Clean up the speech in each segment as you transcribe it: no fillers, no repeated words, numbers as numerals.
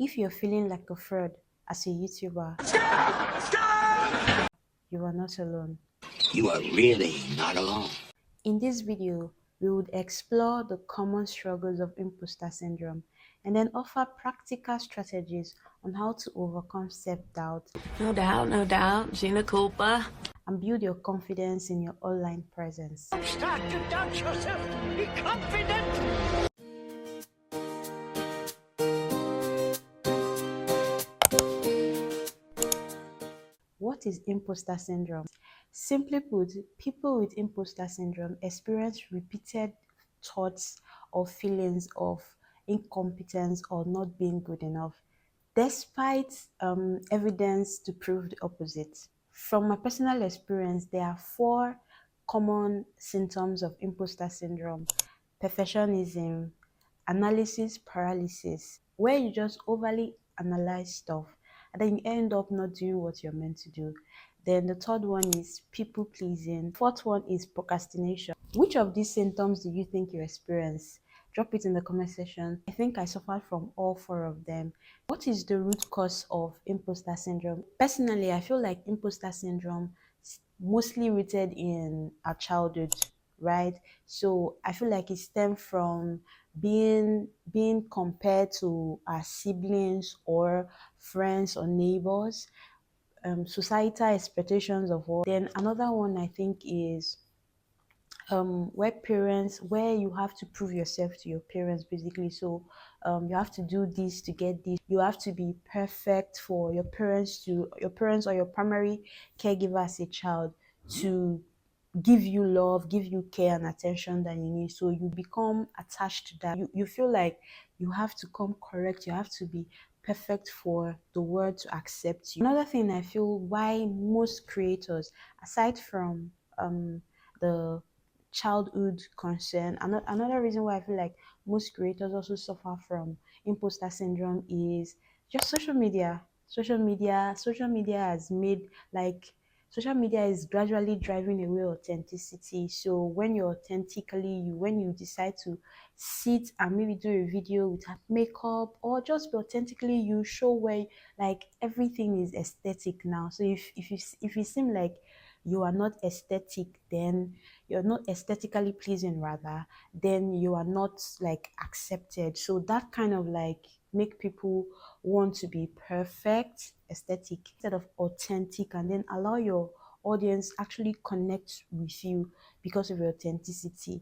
If you're feeling like a fraud as a YouTuber, you are not alone. You are really not alone. In this video, we would explore the common struggles of imposter syndrome and then offer practical strategies on how to overcome self-doubt. No doubt. Gina Culpa. And build your confidence in your online presence. Start to doubt yourself. Be confident. What is imposter syndrome? Simply put, people with imposter syndrome experience repeated thoughts or feelings of incompetence or not being good enough, despite evidence to prove the opposite. From my personal experience, there are 4 common symptoms of imposter syndrome: perfectionism, analysis paralysis, where you just overly analyze stuff and then you end up not doing what you're meant to do. Then the third one is people pleasing. Fourth one is procrastination. Which of these symptoms do you think you experience? Drop it in the comment section. I think I suffered from all 4 of them. What is the root cause of imposter syndrome? Personally, I feel like imposter syndrome is mostly rooted in our childhood, right? So I feel like it stems from being compared to our siblings or friends or neighbors, societal expectations of all. Then another one I think is where you have to prove yourself to your parents, basically. So you have to do this to get this. You have to be perfect for your parents or your primary caregiver as a child to give you love, give you care and attention that you need. So you become attached to that. You feel like you have to come correct, you have to be perfect for the world to accept you. Another thing I feel why most creators, aside from the childhood concern, another reason why I feel like most creators also suffer from imposter syndrome is just social media. Social media has made, like, social media is gradually driving away authenticity. So when you're authentically you, when you decide to sit and maybe do a video without makeup or just be authentically you, show where, like, everything is aesthetic now. So if you seem like you are not aesthetic, then you're not aesthetically pleasing rather, then you are not like accepted. So that kind of like make people want to be perfect, aesthetic instead of authentic, and then allow your audience actually connect with you because of your authenticity.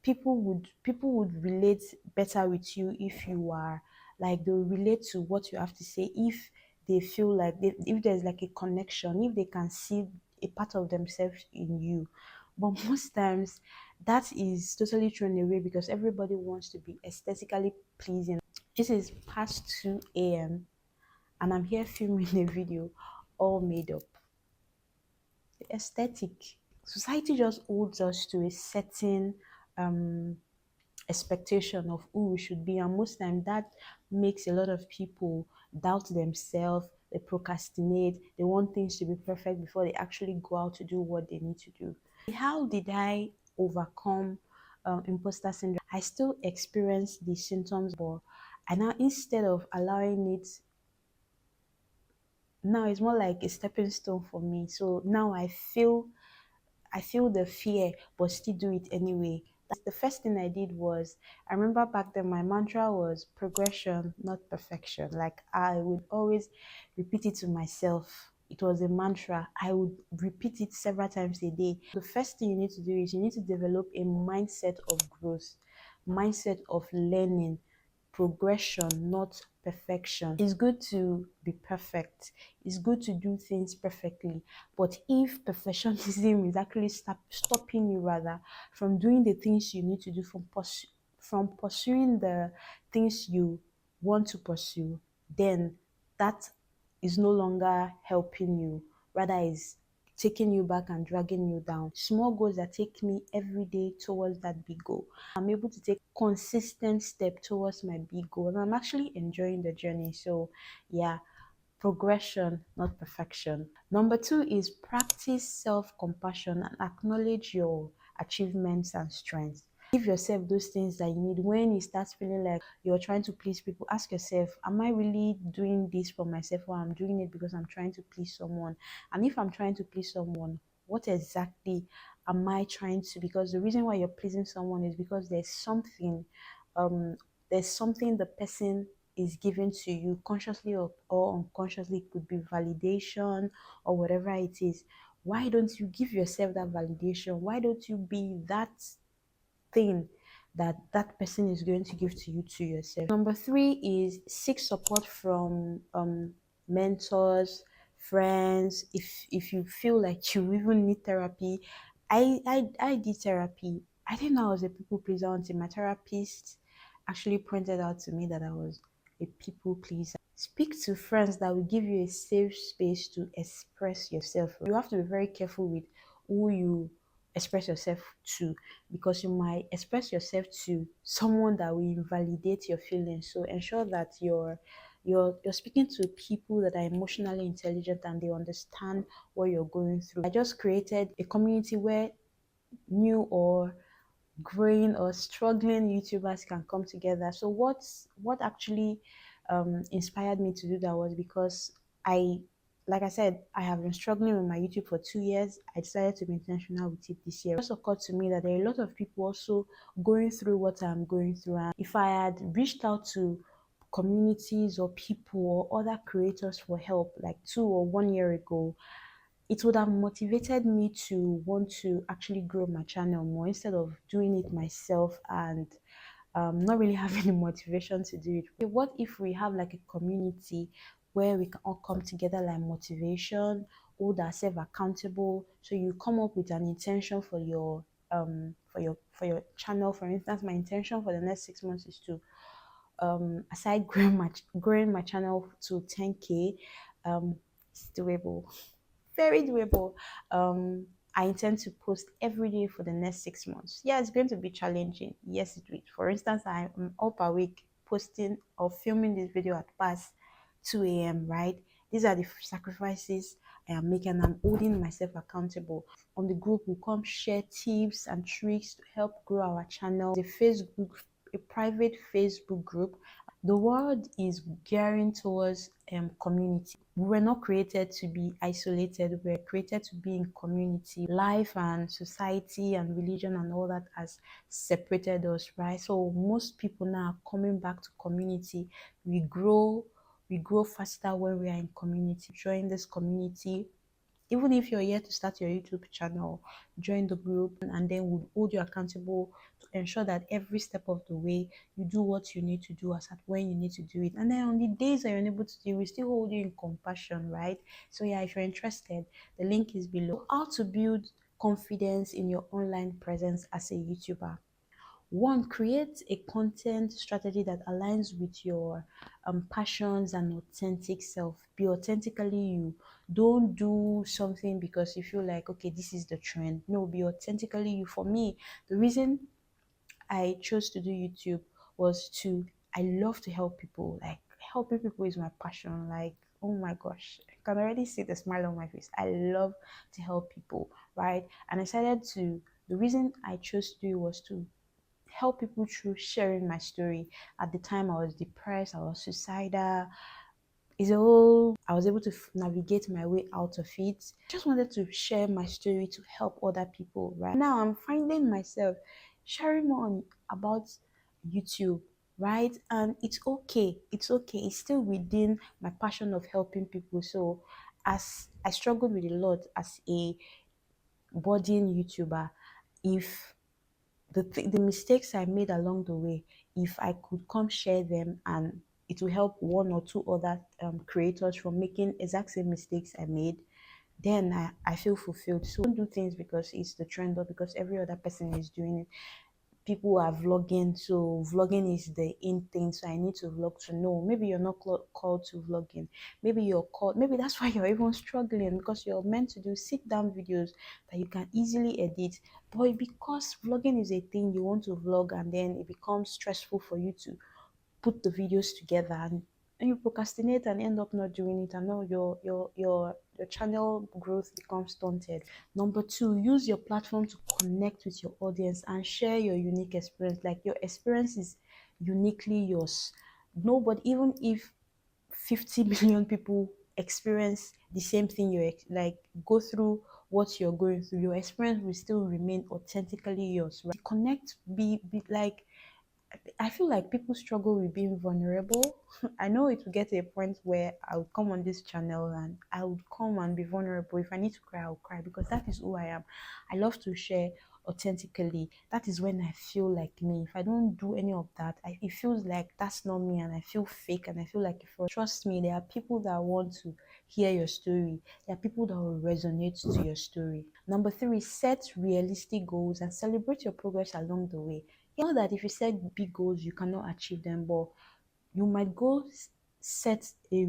People would relate better with you if you are like, they'll relate to what you have to say if they feel like if there's like a connection, if they can see a part of themselves in you. But most times that is totally thrown away because everybody wants to be aesthetically pleasing. This is past 2 a.m. and I'm here filming a video all made up. The aesthetic. Society just holds us to a certain expectation of who we should be, and most time that makes a lot of people doubt themselves. They procrastinate, they want things to be perfect before they actually go out to do what they need to do. How did I overcome imposter syndrome? I still experience the symptoms, but I now, instead of allowing it, now it's more like a stepping stone for me. So now I feel the fear, but still do it anyway. That's the first thing I did was, I remember back then my mantra was progression, not perfection. Like, I would always repeat it to myself. It was a mantra. I would repeat it several times a day. The first thing you need to do is you need to develop a mindset of growth, mindset of learning, progression, not perfection. It's good to be perfect. It's good to do things perfectly. But if perfectionism is actually stopping you rather from doing the things you need to do, from pursuing the things you want to pursue, then that is no longer helping you. Rather, is taking you back and dragging you down. Small goals that take me every day towards that big goal. I'm able to take consistent step towards my big goal, and I'm actually enjoying the journey. So yeah, progression, not perfection. Number 2 is practice self-compassion and acknowledge your achievements and strengths. Give yourself those things that you need. When you start feeling like you're trying to please people, ask yourself, am I really doing this for myself, or I'm doing it because I'm trying to please someone? And if I'm trying to please someone, what exactly am I trying to? Because the reason why you're pleasing someone is because um there's something the person is giving to you consciously or unconsciously. It could be validation or whatever it is. Why don't you give yourself that validation? Why don't you be that thing that that person is going to give to you to yourself? Number three is seek support from mentors, friends. If you feel like you even need therapy, I did therapy. I didn't know I was a people pleaser until my therapist actually pointed out to me that I was a people pleaser. Speak to friends that will give you a safe space to express yourself. You have to be very careful with who you express yourself to, because you might express yourself to someone that will invalidate your feelings. So ensure that you're speaking to people that are emotionally intelligent and they understand what you're going through. I just created a community where new or growing or struggling YouTubers can come together. So what actually inspired me to do that was because I, like I said, I have been struggling with my YouTube for 2 years. I decided to be intentional with it this year. It just occurred to me that there are a lot of people also going through what I'm going through, and if I had reached out to communities or people or other creators for help like 2 or 1 year ago, it would have motivated me to want to actually grow my channel more instead of doing it myself and not really having the motivation to do it. Okay, what if we have like a community where we can all come together, like motivation, hold ourselves accountable? So you come up with an intention for your channel. For instance, my intention for the next 6 months is to aside growing my channel to 10K. It's doable, very doable. I intend to post every day for the next 6 months. Yeah, it's going to be challenging. Yes, it will. For instance, I'm up a week posting or filming this video at past 2 a.m., right? These are the sacrifices I am making. I'm holding myself accountable. On the group, we come share tips and tricks to help grow our channel. The Facebook, a private Facebook group. The world is gearing towards community. We were not created to be isolated. We were created to be in community. Life and society and religion and all that has separated us, right? So most people now are coming back to community. We grow faster when we are in community. Join this community. Even if you're here to start your YouTube channel, join the group and then we'll hold you accountable to ensure that every step of the way you do what you need to do as at when you need to do it. And then on the days that you're unable to do, we still hold you in compassion, right? So yeah, if you're interested, the link is below. How to build confidence in your online presence as a YouTuber. One, create a content strategy that aligns with your passions and authentic self. Be authentically you. Don't do something because you feel like, okay, this is the trend. No, be authentically you. For me, the reason I chose to do YouTube was to, I love to help people. Like, helping people is my passion. Like, oh my gosh, I can already see the smile on my face. I love to help people, right? And I decided to, the reason I chose to do it was to help people through sharing my story. At the time, I was depressed, I was suicidal. It's all, I was able to navigate my way out of it. Just wanted to share my story to help other people, right? Now I'm finding myself sharing more about YouTube, right? And it's okay. It's okay. It's still within my passion of helping people. So as I struggled with a lot as a budding YouTuber, if the mistakes I made along the way, if I could come share them and it will help one or two other creators from making exact same mistakes I made, then I feel fulfilled. So don't do things because it's the trend or because every other person is doing it. People are vlogging, so vlogging is the in thing, so I need to vlog. To know, maybe you're not called to vlogging, maybe you're called, maybe that's why you're even struggling, because you're meant to do sit down videos that you can easily edit, but because vlogging is a thing, you want to vlog and then it becomes stressful for you to put the videos together and and you procrastinate and end up not doing it, and now your channel growth becomes stunted. Number two, use your platform to connect with your audience and share your unique experience. Like, your experience is uniquely yours. Nobody, even if 50 million people experience the same thing, like go through what you're going through, your experience will still remain authentically yours, right? Connect, be like, I feel like people struggle with being vulnerable. I know it will get to a point where I would come on this channel and I would come and be vulnerable. If I need to cry, I'll cry, because that is who I am. I love to share authentically. That is when I feel like me. If I don't do any of that, it feels like that's not me, and I feel fake, and I feel like, if trust me, there are people that want to hear your story. There are people that will resonate to your story. Number three, set realistic goals and celebrate your progress along the way. You know that if you set big goals, you cannot achieve them, but you might set a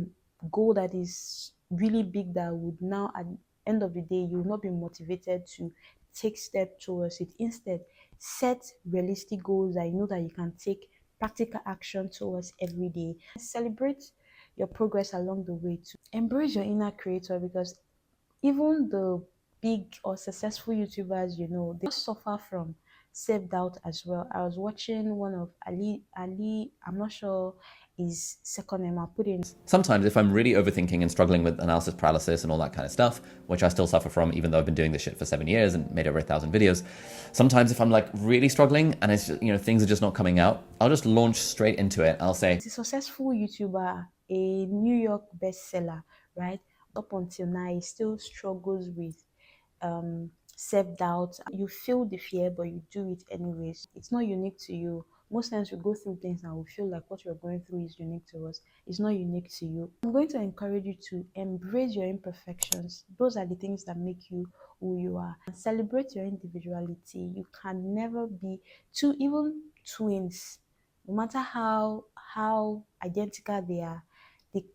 goal that is really big, that would now, at the end of the day, you will not be motivated to take step towards it. Instead, set realistic goals that you know that you can take practical action towards every day. Celebrate your progress along the way too. Embrace your inner creator, because even the big or successful YouTubers, they suffer from self-doubt as well. I was watching one of Ali, I'm not sure his second name, I'll put in. Sometimes if I'm really overthinking and struggling with analysis paralysis and all that kind of stuff, which I still suffer from even though I've been doing this shit for 7 years and made over 1,000 videos, sometimes if I'm like really struggling and it's just, things are just not coming out, I'll just launch straight into it. I'll say, He's a successful YouTuber, a New York bestseller, right? Up until now, he still struggles with self-doubt. You feel the fear, but you do it anyways. It's not unique to you. Most times we go through things and we feel like what we're going through is unique to us. It's not unique to you. I'm going to encourage you to embrace your imperfections. Those are the things that make you who you are. And celebrate your individuality. You can never be two, even twins, no matter how identical they are,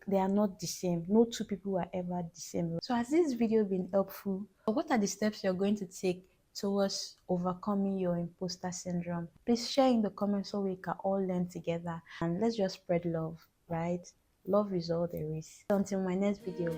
they are not the same. No two people are ever the same. So has this video been helpful? What are the steps you're going to take towards overcoming your imposter syndrome? Please share in the comments so we can all learn together, and let's just spread love, right? Love is all there is. Until my next video.